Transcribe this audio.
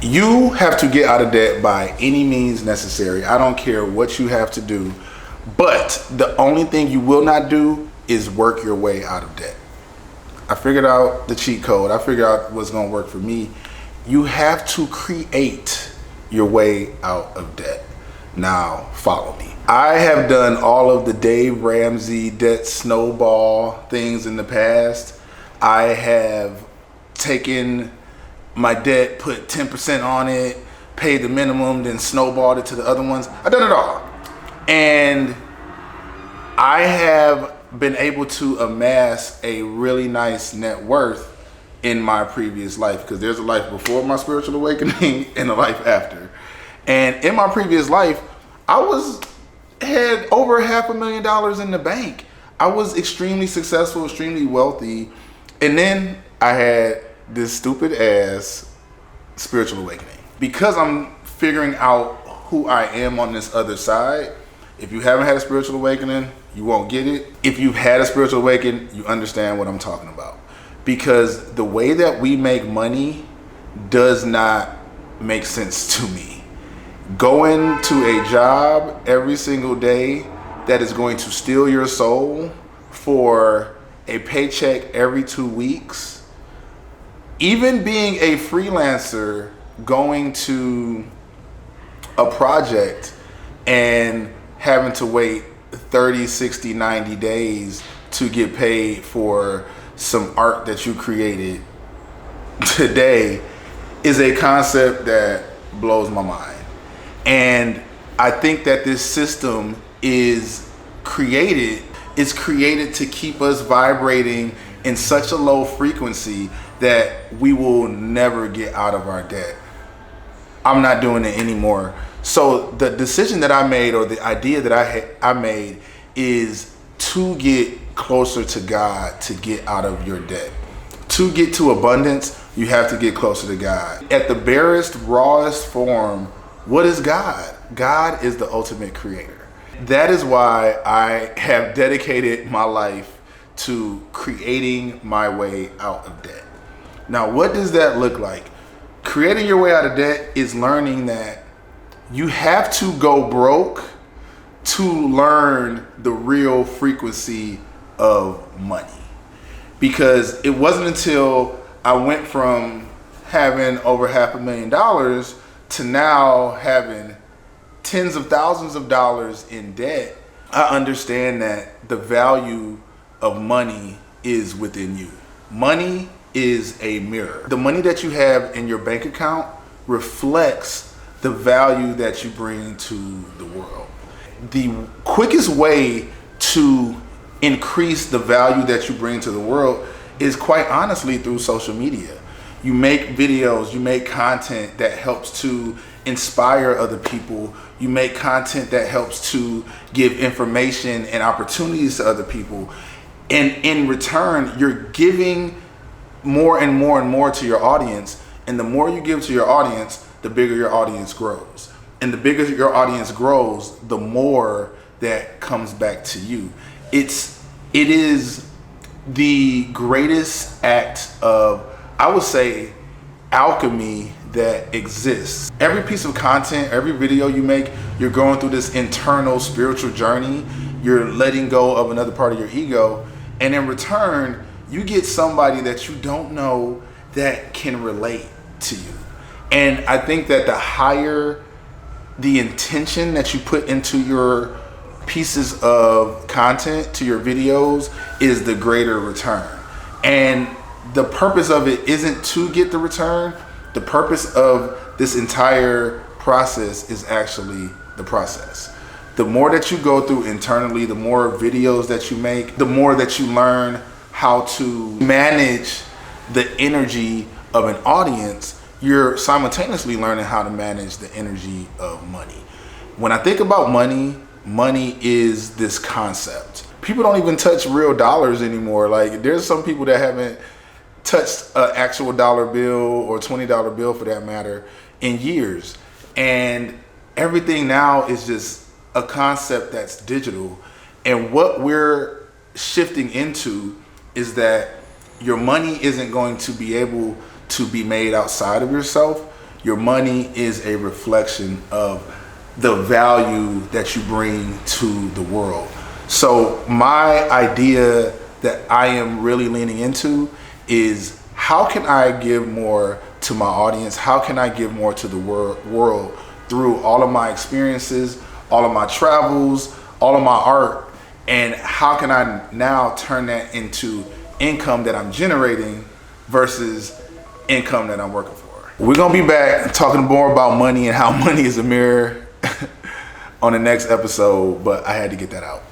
You have to get out of debt by any means necessary. I don't care what you have to do. But the only thing you will not do is work your way out of debt. I figured out the cheat code. I figured out what's going to work for me. You have to create your way out of debt. Now, follow me. I have done all of the Dave Ramsey debt snowball things in the past. I have taken my debt, put 10% on it, paid the minimum, then snowballed it to the other ones. I've done it all. And I have been able to amass a really nice net worth in my previous life, because there's a life before my spiritual awakening and a life after. And in my previous life, I had over $500,000 in the bank. I was extremely successful, extremely wealthy. And then I had this stupid ass spiritual awakening. Because I'm figuring out who I am on this other side. If you haven't had a spiritual awakening, you won't get it. If you've had a spiritual awakening, you understand what I'm talking about. Because the way that we make money does not make sense to me. Going to a job every single day that is going to steal your soul for a paycheck every 2 weeks, even being a freelancer, going to a project and having to wait 30, 60, 90 days to get paid for some art that you created today is a concept that blows my mind. And I think that this system is created to keep us vibrating in such a low frequency that we will never get out of our debt. I'm not doing it anymore. So the decision that I made, or the idea that I made, is to get closer to God, to get out of your debt. To get to abundance, you have to get closer to God. At the barest, rawest form, what is God? God is the ultimate creator. That is why I have dedicated my life to creating my way out of debt. Now, what does that look like? Creating your way out of debt is learning that you have to go broke to learn the real frequency of money. Because it wasn't until I went from having over $500,000 to now having tens of thousands of dollars in debt, I understand that the value of money is within you. Money is a mirror. The money that you have in your bank account reflects the value that you bring to the world. The quickest way to increase the value that you bring to the world is quite honestly through social media. You make videos, you make content that helps to inspire other people. You make content that helps to give information and opportunities to other people. And in return, you're giving more and more and more to your audience. And the more you give to your audience, the bigger your audience grows. And the bigger your audience grows, the more that comes back to you. It is the greatest act of, I would say, alchemy that exists. Every piece of content, every video you make, you're going through this internal spiritual journey. You're letting go of another part of your ego. And in return, you get somebody that you don't know that can relate to you. And I think that the higher the intention that you put into your pieces of content, to your videos, is the greater return. And the purpose of it isn't to get the return. The purpose of this entire process is actually the process. The more that you go through internally, the more videos that you make, the more that you learn how to manage the energy of an audience, you're simultaneously learning how to manage the energy of money. When I think about money, money is this concept. People don't even touch real dollars anymore. Like, there's some people that haven't touched an actual dollar bill or $20 bill, for that matter, in years. And everything now is just a concept that's digital. And what we're shifting into is that your money isn't going to be able to be made outside of yourself. Your money is a reflection of the value that you bring to the world. So my idea that I am really leaning into is, how can I give more to my audience? How can I give more to the world through all of my experiences, all of my travels, all of my art? And how can I now turn that into income that I'm generating versus income that I'm working for? We're gonna be back talking more about money and how money is a mirror on the next episode, but I had to get that out.